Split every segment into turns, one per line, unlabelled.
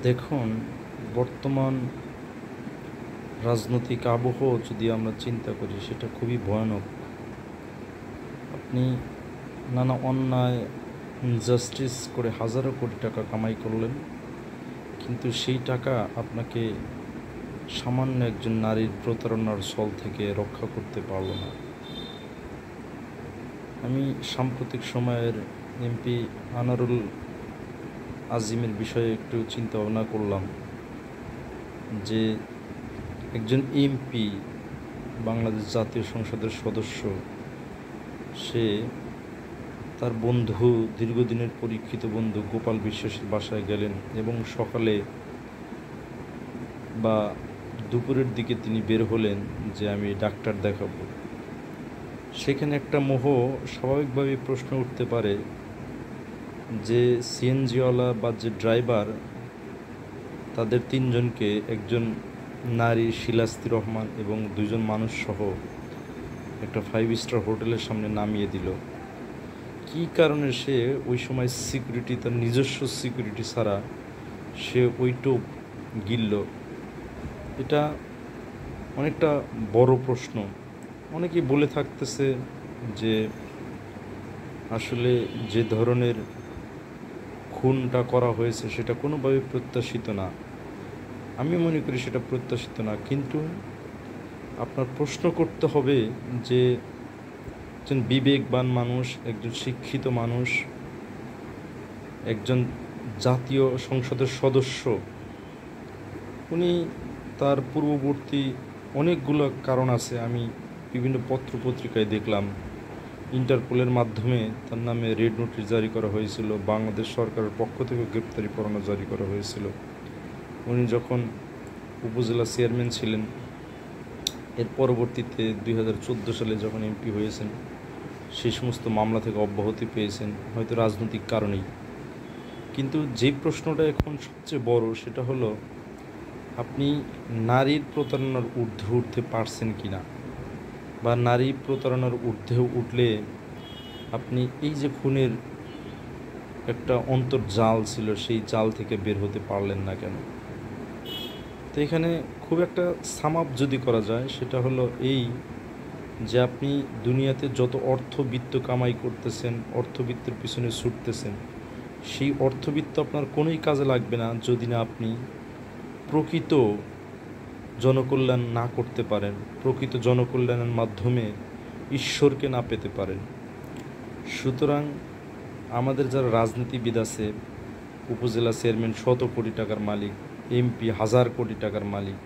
দেখুন, বর্তমান রাজনৈতিক আবহ যদি আমরা চিন্তা করি সেটা খুবই ভয়ানক। আপনি নানা অন্যায় ইনজাস্টিস করে হাজারো কোটি টাকা কামাই করলেন, কিন্তু সেই টাকা আপনাকে সামান্য একজন নারীর প্রতারণার ছল থেকে রক্ষা করতে পারল না। আমি সাম্প্রতিক সময়ের এমপি আনারুল আজিমের বিষয়ে একটু চিন্তা ভাবনা করলাম যে একজন এমপি, বাংলাদেশ জাতীয় সংসদের সদস্য, সে তার বন্ধু, দীর্ঘদিনের পরীক্ষিত বন্ধু গোপাল বিশ্বাসের বাসায় গেলেন এবং সকালে বা দুপুরের দিকে তিনি বের হলেন যে আমি ডাক্তার দেখাবো। সেখানে একটা মোহ স্বাভাবিকভাবে প্রশ্ন উঠতে পারে যে সিএনজিওয়ালা বা যে ড্রাইভার, তাদের তিনজনকে একজন নারী শিলাস্তি রহমান এবং দুজন মানুষ সহ একটা 5 স্টার হোটেলের সামনে নামিয়ে দিল। কী কারণে সে ওই সময় সিকিউরিটি, তার নিজস্ব সিকিউরিটি ছাড়া সে ওই টোপ গিলল? এটা অনেকটা বড় প্রশ্ন। অনেকেই বলে থাকতেছে যে আসলে যে ধরনের খুনটা করা হয়েছে সেটা কোনোভাবে প্রত্যাশিত না। আমি মনে করি সেটা প্রত্যাশিত না, কিন্তু আপনার প্রশ্ন করতে হবে যে একজন বিবেকবান মানুষ, একজন শিক্ষিত মানুষ, একজন জাতীয় সংসদের সদস্য, উনি তার পূর্ববর্তী অনেকগুলো কারণ আছে। আমি বিভিন্ন পত্রপত্রিকায় দেখলাম ইন্টারপোলের মাধ্যমে তার নামে রেড নোটিশ জারি করা হয়েছিল, বাংলাদেশ সরকারের পক্ষ থেকে গ্রেপ্তারি পরোয়ানা জারি করা হয়েছিল। উনি যখন উপজেলা চেয়ারম্যান ছিলেন, এর পরবর্তীতে 2014 সালে যখন এমপি হয়েছেন, সেই সমস্ত মামলা থেকে অব্যাহতি পেয়েছেন, হয়তো রাজনৈতিক কারণেই। কিন্তু যে প্রশ্নটা এখন সবচেয়ে বড় সেটা হলো, আপনি নারীর প্রতারণার ঊর্ধ্বে উঠতে পারছেন কি না, বা নারী প্রতারণার ঊর্ধ্বে উঠলে আপনি এই যে খুনের একটা অন্তর্জাল ছিল সেই জাল থেকে বের হতে পারলেন না কেন? তো এখানে খুব একটা সাম আপ যদি করা যায় সেটা হলো এই, যে আপনি দুনিয়াতে যত অর্থবিত্ত কামাই করতেছেন, অর্থবিত্তের পিছনে ছুটতেছেন, সেই অর্থবিত্ত আপনার কোনোই কাজে লাগবে না যদি না আপনি প্রকৃত জনকল্যাণ না করতে পারেন, প্রকৃত জনকল্যাণের মাধ্যমে ঈশ্বরকে না পেতে পারেন। সুতরাং আমাদের যারা রাজনীতিবিদ আছে, উপজেলা চেয়ারম্যান 100 কোটি টাকার মালিক, এমপি 1000 কোটি টাকার মালিক,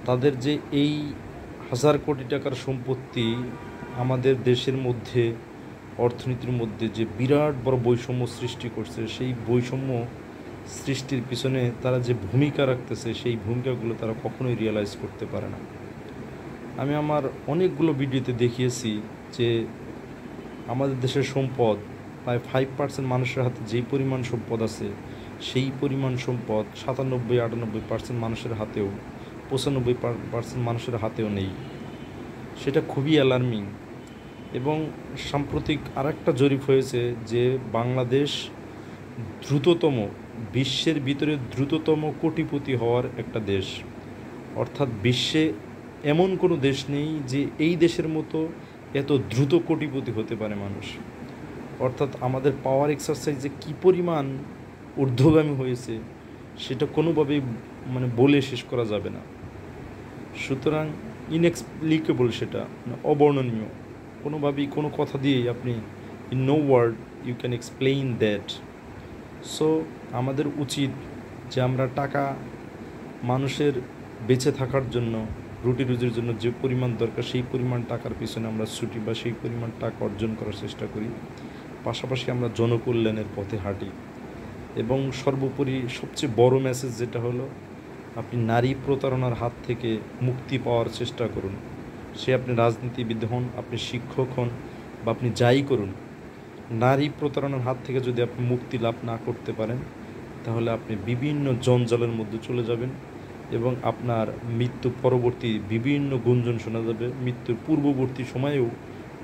তাদের যে এই 1000 কোটি টাকার সম্পত্তি আমাদের দেশের মধ্যে, অর্থনীতির মধ্যে যে বিরাট বড় বৈষম্য সৃষ্টি করছে, সেই বৈষম্য সৃষ্টির পিছনে তারা যে ভূমিকা রাখতেছে, সেই ভূমিকাগুলো তারা কখনোই রিয়েলাইজ করতে পারে না। আমি আমার অনেকগুলো ভিডিওতে দেখিয়েছি যে আমাদের দেশের সম্পদ প্রায় 5% মানুষের হাতে যেই পরিমাণ সম্পদ আছে, সেই পরিমাণ সম্পদ 97-98% মানুষের হাতেও, 95% মানুষের হাতেও নেই। সেটা খুবই অ্যালার্মিং। এবং সাম্প্রতিক আরেকটা জরিপ হয়েছে যে বাংলাদেশ দ্রুততম, বিশ্বের ভিতরে দ্রুততম কোটিপতি হওয়ার একটা দেশ। অর্থাৎ বিশ্বে এমন কোনো দেশ নেই যে এই দেশের মতো এত দ্রুত কোটিপতি হতে পারে মানুষ। অর্থাৎ আমাদের পাওয়ার এক্সারসাইজ যে কী পরিমাণ ঊর্ধ্বগামী হয়েছে সেটা কোনোভাবেই বলে শেষ করা যাবে না। সুতরাং ইনএক্সপ্লিকেবল, সেটা অবর্ণনীয়। কোনোভাবেই কোনো কথা দিয়েই আপনি, in no word you can explain that. So আমাদের উচিত যে আমরা টাকা, মানুষের বেঁচে থাকার জন্য, রুটি রুজির জন্য যে পরিমাণ দরকার সেই পরিমাণ টাকার পিছনে আমরা ছুটি বা সেই পরিমাণ টাকা অর্জন করার চেষ্টা করি, পাশাপাশি আমরা জনকল্যাণের পথে হাঁটি। এবং সর্বোপরি সবচেয়ে বড় মেসেজ যেটা হলো, আপনি নারী প্রতারণার হাত থেকে মুক্তি পাওয়ার চেষ্টা করুন। সে আপনি রাজনীতিবিদ হন, আপনি শিক্ষক হন, বা আপনি যাই করুন, নারী প্রতারণার হাত থেকে যদি আপনি মুক্তি লাভ না করতে পারেন, তাহলে আপনি বিভিন্ন জঞ্জালের মধ্যে চলে যাবেন এবং আপনার মৃত্যু পরবর্তী বিভিন্ন গুঞ্জন শোনা যাবে, মৃত্যুর পূর্ববর্তী সময়েও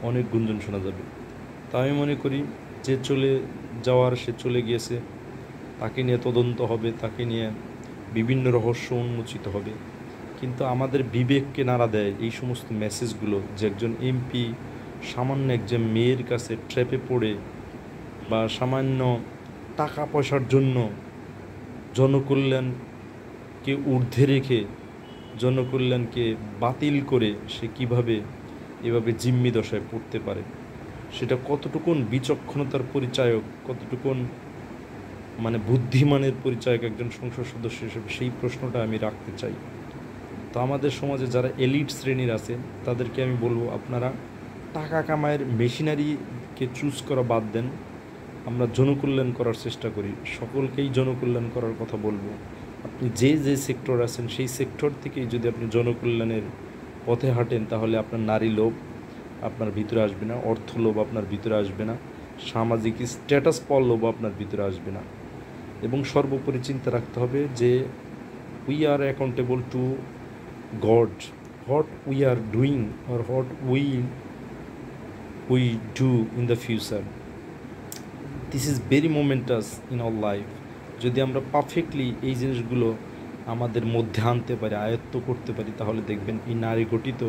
অনেক গুঞ্জন শোনা যাবে। তা আমি মনে করি যে চলে যাওয়ার সে চলে গিয়েছে, তাকে নিয়ে তদন্ত হবে, তাকে নিয়ে বিভিন্ন রহস্য উন্মোচিত হবে। কিন্তু আমাদের বিবেককে নাড়া দেয় এই সমস্ত মেসেজগুলো, যে একজন এমপি সামান্য একজন মেয়ের কাছে ট্র্যাপে পড়ে বা সামান্য টাকা পয়সার জন্য জনকল্যাণকে ঊর্ধ্বে রেখে জনকল্যাণকে বাতিল করে সে কিভাবে এভাবে জিম্মি দশায় পড়তে পারে, সেটা কতটুকুন বিচক্ষণতার পরিচায়ক, কতটুকুন বুদ্ধিমানের পরিচায়ক একজন সংসদ সদস্য হিসেবে, সেই প্রশ্নটা আমি রাখতে চাই। তো আমাদের সমাজে যারা এলিট শ্রেণীর আছে তাদেরকে আমি বলবো, আপনারা টাকা কামায়ের মেশিনারিকে চুজ করা বাদ দেন, আমরা জনকল্যাণ করার চেষ্টা করি, সকলকেই জনকল্যাণ করার কথা বলবো। আপনি যে যে সেক্টর আছেন সেই সেক্টর থেকেই যদি আপনি জনকল্যাণের পথে হাঁটেন, তাহলে আপনার নারী লোভ আপনার ভিতরে আসবে না, অর্থ লোভ আপনার ভিতরে আসবে না, সামাজিক স্ট্যাটাস পাওয়ার লোভ আপনার ভিতরে আসবে না। এবং সর্বোপরি চিন্তা রাখতে হবে যে we are accountable to God, what we are doing or what we do in the future, this is very momentous in our life. যদি আমরা পারফেক্টলি এই জিনিসগুলো আমাদের মধ্যে আনতে পারি, আয়ত্ত করতে পারি, তাহলে দেখবেন এই নারী গঠিত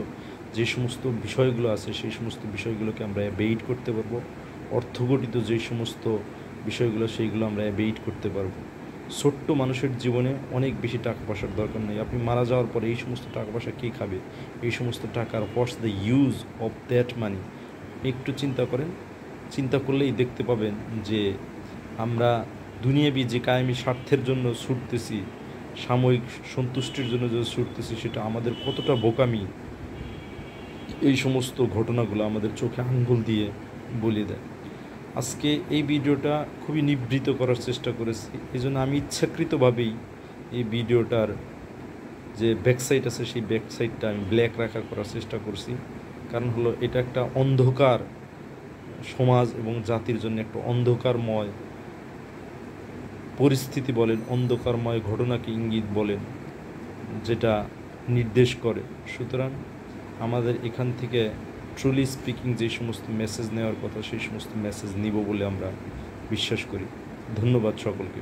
যে সমস্ত বিষয়গুলো আছে সেই সমস্ত বিষয়গুলোকে আমরা অ্যাভয়েড করতে পারবো। অর্থগঠিত যে সমস্ত বিষয়গুলো সেইগুলো আমরা অ্যাভয়েড করতে পারবো। ছোট্ট মানুষের জীবনে অনেক বেশি টাকা পয়সার দরকার নেই। আপনি মারা যাওয়ার পরে এই সমস্ত টাকা পয়সা কে খাবে? এই সমস্ত টাকার what's the use of that money? একটু চিন্তা করেন, চিন্তা করলেই দেখতে পাবেন যে আমরা দুনিয়াবি যে কায়েমি স্বার্থের জন্য ছুটতেছি, সাময়িক সন্তুষ্টির জন্য যে ছুটতেছি, সেটা আমাদের কতটা বোকামি এই সমস্ত ঘটনাগুলো আমাদের চোখে আঙ্গুল দিয়ে বলে দেয়। আজকে এই ভিডিওটা খুবই নিবৃত করার চেষ্টা করেছি, এই জন্য আমি ইচ্ছাকৃতভাবেই এই ভিডিওটার যে ব্যাকসাইড আছে সেই ব্যাকসাইডটা আমি ব্ল্যাক করার চেষ্টা করছি। কারণ হলো এটা একটা অন্ধকার সমাজ এবং জাতির জন্য একটা অন্ধকারময় পরিস্থিতি বলেন, অন্ধকারময় ঘটনাকে ইঙ্গিত বলেন, যেটা নির্দেশ করে। সুতরাং আমাদের এখান থেকে ট্রুলি স্পিকিং যে সমস্ত মেসেজ নেওয়ার কথা সেই সমস্ত মেসেজ নিব বলে আমরা বিশ্বাস করি। ধন্যবাদ সকলকে।